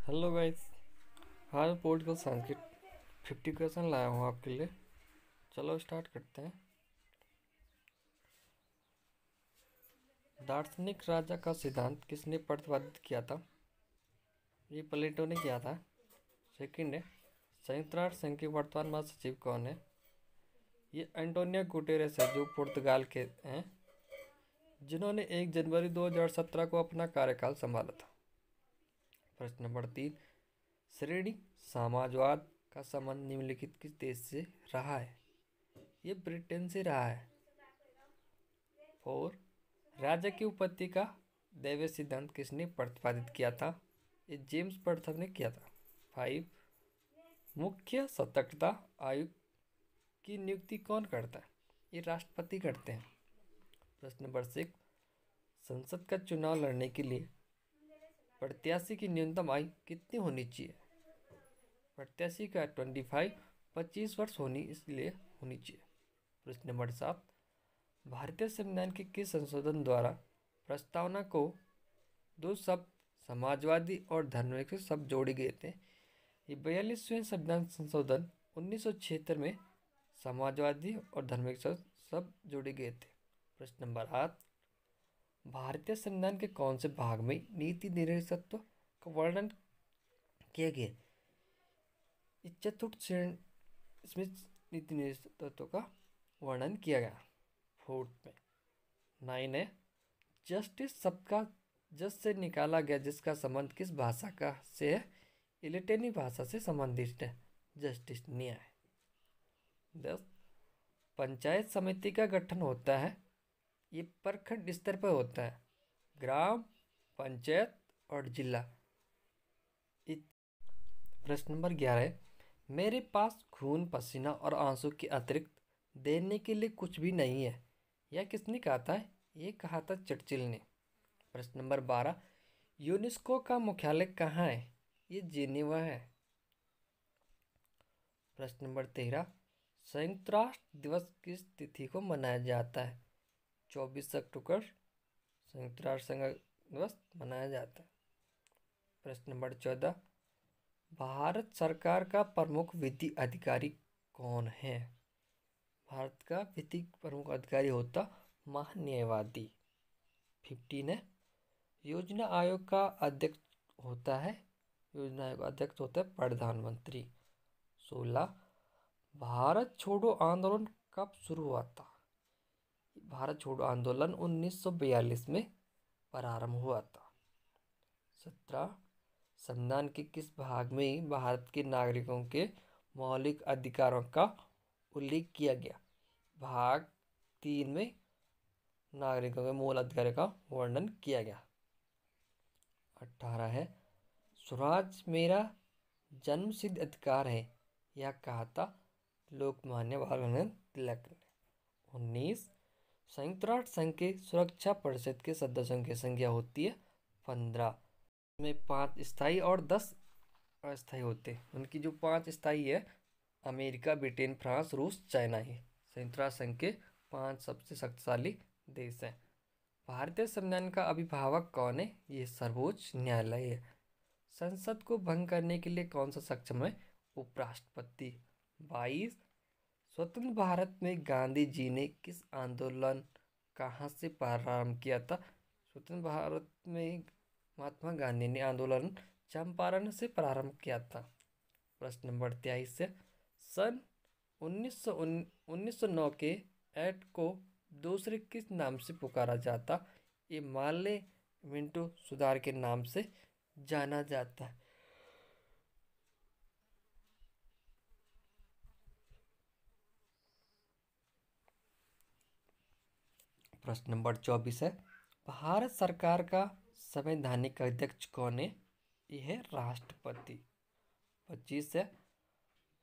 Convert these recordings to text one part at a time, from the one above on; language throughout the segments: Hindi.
Hello guys. आज पॉलिटिकल साइंस के 50 क्वेश्चन लाया हूँ आपके लिए। चलो स्टार्ट करते हैं। दार्शनिक राजा का सिद्धांत किसने प्रतिपादित किया था? ये प्लेटो ने किया था। सेकंड है, संयुक्त राष्ट्र संघ के वर्तमान महासचिव कौन है? ये एंटोनियो गुटेरेस है, जो पुर्तगाल के हैं, जिन्होंने 1 जनवरी 2017 को अपना कार्यकाल संभाला था। प्रश्न नंबर 3, श्रेणी समाजवाद का संबंध निम्नलिखित किस देश से रहा है? ये ब्रिटेन से रहा है। 4, राज्य की उत्पत्ति का दैवीय सिद्धांत किसने प्रतिपादित किया था? ये जेम्स पर्थर ने किया था। 5, मुख्य सतर्कता आयुक्त की नियुक्ति कौन करता है? ये राष्ट्रपति करते हैं। प्रश्न नंबर 6, संसद का चुनाव लड़ने के लिए प्रत्याशी की न्यूनतम आयु कितनी होनी चाहिए? प्रत्याशी का 25 वर्ष इसलिए होनी चाहिए। प्रश्न नंबर 7, भारतीय संविधान के किस संशोधन द्वारा प्रस्तावना को दो शब्द समाजवादी और धर्मनिरपेक्ष के शब्द जोड़े गए थे? ये 42वें संविधान संशोधन 1976 में समाजवादी और धर्मनिरपेक्ष शब्द जोड़े गए थे। प्रश्न नंबर 8, भारतीय संविधान के कौन से भाग में नीति निर्देशकत्व का वर्णन किया गया? इस चतुर्थ श्रेणी इसमें नीति निर्देशकत्व का वर्णन किया गया। 4 में 9 है, जस्टिस शब्द का जस से निकाला गया, जिसका संबंध किस भाषा का से है? लैटिनी भाषा से संबंधित है। जस्टिस न्याय। 10, पंचायत समिति का गठन होता है, ये प्रखंड स्तर पर होता है, ग्राम पंचायत और जिला। प्रश्न नंबर 11 है, मेरे पास खून पसीना और आंसू के अतिरिक्त देने के लिए कुछ भी नहीं है, यह किसने कहा था? ये कहा था चर्चिल ने। प्रश्न नंबर 12, यूनेस्को का मुख्यालय कहाँ है? ये जेनेवा है। प्रश्न नंबर 13, संयुक्त राष्ट्र दिवस किस तिथि को मनाया जाता है? 24 अक्टूबर संयुक्त राष्ट्र संघ दिवस मनाया जाता है। प्रश्न नंबर 14, भारत सरकार का प्रमुख विधि अधिकारी कौन है? भारत का विधि प्रमुख अधिकारी होता महान्यायवादी। 15 है, योजना आयोग का अध्यक्ष होता है प्रधानमंत्री। 16, भारत छोड़ो आंदोलन कब शुरू हुआ था? भारत छोड़ो आंदोलन 1942 में प्रारंभ हुआ था। 17, संविधान के किस भाग में भारत के नागरिकों के मौलिक अधिकारों का उल्लेख किया गया? भाग 3 में नागरिकों के मूल अधिकारों का वर्णन किया गया। 18 है, स्वराज मेरा जन्मसिद्ध अधिकार है, यह कहा था लोकमान्य बाल गंगाधर तिलक ने। 19, संयुक्त राष्ट्र संघ के सुरक्षा परिषद के सदस्यों की संख्या होती है 15, में 5 स्थायी और 10 अस्थायी होते हैं। उनकी जो 5 स्थायी है, अमेरिका, ब्रिटेन, फ्रांस, रूस, चाइना ही संयुक्त राष्ट्र संघ के 5 सबसे शक्तिशाली देश हैं। भारतीय संविधान का अभिभावक कौन है? ये सर्वोच्च न्यायालय है। संसद को भंग करने के लिए कौन सा सक्षम है? उपराष्ट्रपति। 22, स्वतंत्र भारत में गांधी जी ने किस आंदोलन कहाँ से प्रारंभ किया था? स्वतंत्र भारत में महात्मा गांधी ने आंदोलन चंपारण से प्रारंभ किया था। प्रश्न नंबर 23 से, सन 1909 के एक्ट को दूसरे किस नाम से पुकारा जाता? ये माले मिंटो सुधार के नाम से जाना जाता है। प्रश्न नंबर 24 है, भारत सरकार का संवैधानिक अध्यक्ष कौन है? यह है राष्ट्रपति। 25 है,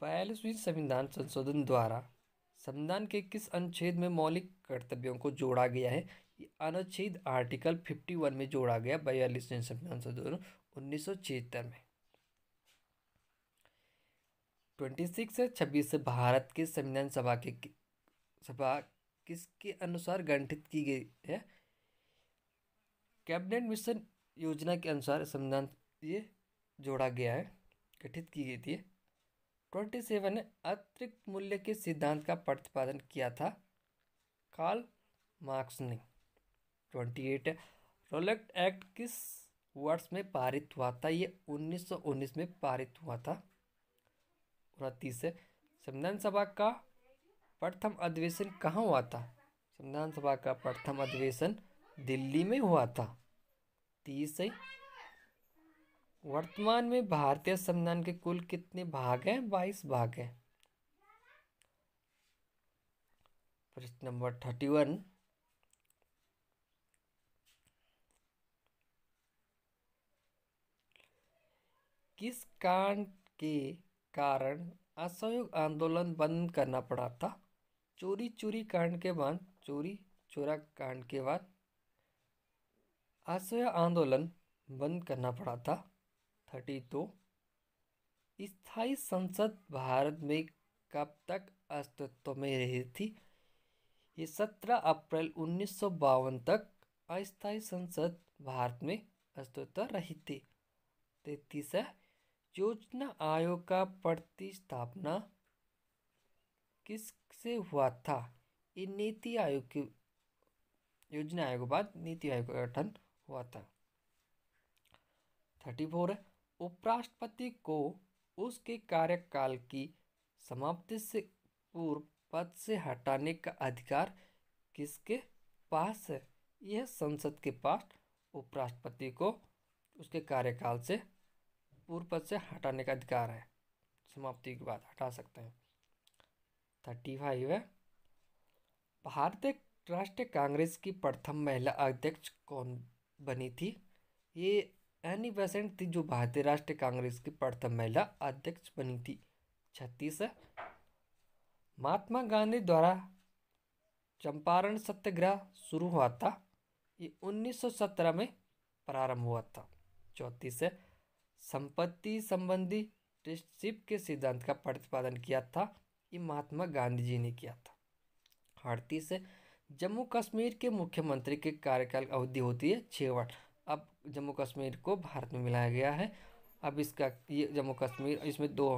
42वें संविधान संशोधन द्वारा संविधान के किस अनुच्छेद में मौलिक कर्तव्यों को जोड़ा गया है? ये अनुच्छेद आर्टिकल 51 में जोड़ा गया 42वें संविधान संशोधन 1976 में। 26 से 26 से, भारत के संविधान सभा किसके अनुसार गठित की गई है? कैबिनेट मिशन योजना के अनुसार संविधान ये जोड़ा गया है, गठित की गई थी। 27 ने अतिरिक्त मूल्य के सिद्धांत का प्रतिपादन किया था कार्ल मार्क्स ने। 28 है, रोलेट एक्ट किस वर्ष में पारित हुआ था? ये 1919 में पारित हुआ था। 29 है, संविधान सभा का प्रथम अधिवेशन कहाँ हुआ था? संविधान सभा का प्रथम अधिवेशन दिल्ली में हुआ था। 30 है, वर्तमान में भारतीय संविधान के कुल कितने भाग हैं? 22 भाग हैं। प्रश्न नंबर 31, किस कांड के कारण असहयोग आंदोलन बंद करना पड़ा था? चोरी चोरी कांड के बाद, चोरी चोरा कांड के बाद असहयोग आंदोलन बंद करना पड़ा था। 32, स्थायी संसद भारत में कब तक अस्तित्व में रही थी? ये 17 अप्रैल 1952 तक अस्थायी संसद भारत में अस्तित्व रही थी। 33 है, योजना आयोग का प्रतिस्थापना किससे हुआ था? ये नीति आयोग की योजना आयोग के बाद नीति आयोग का गठन हुआ था। 34 है, उपराष्ट्रपति को उसके कार्यकाल की समाप्ति से पूर्व पद से हटाने का अधिकार किसके पास है? यह संसद के पास उपराष्ट्रपति को उसके कार्यकाल से पूर्व पद से हटाने का अधिकार है, समाप्ति के बाद हटा सकते हैं। 35 है, भारतीय राष्ट्रीय कांग्रेस की प्रथम महिला अध्यक्ष कौन बनी थी? ये एनी बेसेंट थी, जो भारतीय राष्ट्रीय कांग्रेस की प्रथम महिला अध्यक्ष बनी थी। 36 है, महात्मा गांधी द्वारा चंपारण सत्याग्रह शुरू हुआ था। ये 1917 में प्रारंभ हुआ था। 34 है, संपत्ति संबंधी ट्रस्टीशिप के सिद्धांत का प्रतिपादन किया था। ये महात्मा गांधी जी ने किया था। 38 है, जम्मू कश्मीर के मुख्यमंत्री के कार्यकाल अवधि होती है 6 वर्ष। अब जम्मू कश्मीर को भारत में मिलाया गया है। अब इसका ये जम्मू कश्मीर, इसमें दो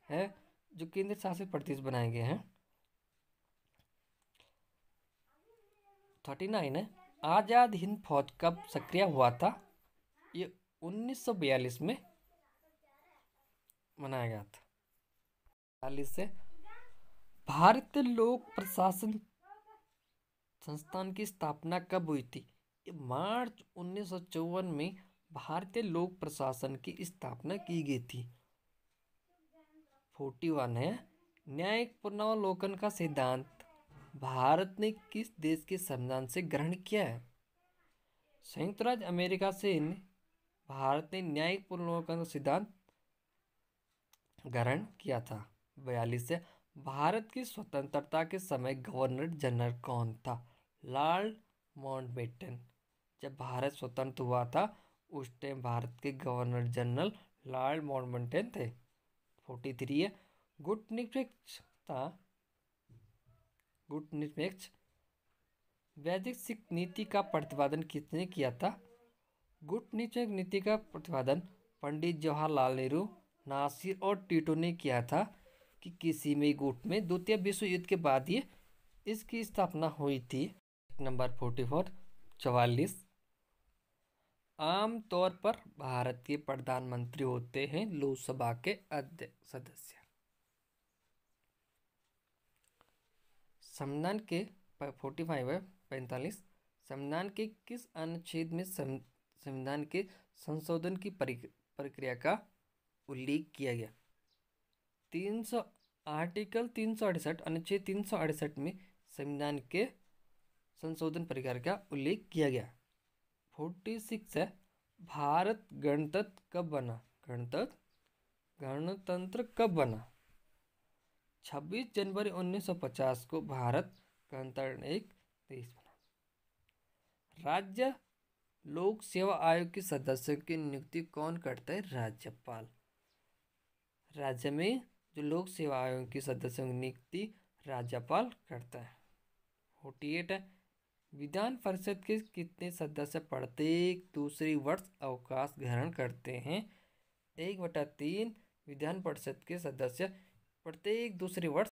है जो केंद्र शासित प्रदेश बनाए गए हैं। 39 है, आज़ाद हिंद फौज कब सक्रिय हुआ था? ये 1942 में मनाया गया था। 40 से, भारतीय लोक प्रशासन संस्थान की स्थापना कब हुई थी? ये मार्च 1954 में भारतीय लोक प्रशासन की स्थापना की गई थी। 41 है, न्यायिक पुनरावलोकन का सिद्धांत भारत ने किस देश के संविधान से ग्रहण किया है? संयुक्त राज्य अमेरिका से भारत ने न्यायिक पुनरावलोकन का सिद्धांत ग्रहण किया था। 42 से, भारत की स्वतंत्रता के समय गवर्नर जनरल कौन था? Lord Mountbatten. जब भारत स्वतंत्र हुआ था उस टाइम भारत के गवर्नर जनरल लॉर्ड माउंटबेटन थे। 43 है, गुटनिरपेक्ष वैदेशिक नीति का प्रतिपादन किसने किया था? गुटनिरपेक्ष नीति का प्रतिपादन पंडित जवाहरलाल नेहरू, नासिर और टीटो ने किया था कि किसी में गुट में द्वितीय विश्व युद्ध के बाद ये इसकी स्थापना हुई थी। नंबर 44, 44, आमतौर पर भारत के प्रधानमंत्री होते हैं लोकसभा के सदस्य। संविधान के 45 है, 45, संविधान के किस अनुच्छेद में संविधान के संशोधन की प्रक्रिया का उल्लेख किया गया? 300 आर्टिकल 368 अनुच्छेद 368 में संविधान के संशोधन प्रक्रिया का उल्लेख किया गया। 46 है, भारत गणतंत्र कब बना? गणतंत्र कब बना? 26 जनवरी 1950 को भारत गणतंत्र एक देश बना। राज्य लोक सेवा आयोग के सदस्यों की नियुक्ति कौन करता है? राज्यपाल। राज्य में जो लोक सेवा आयोग के सदस्यों की नियुक्ति राज्यपाल करता है। 48 है, विधान परिषद के कितने सदस्य प्रत्येक दूसरी वर्ष अवकाश ग्रहण करते हैं? 1/3 विधान परिषद के सदस्य प्रत्येक दूसरे वर्ष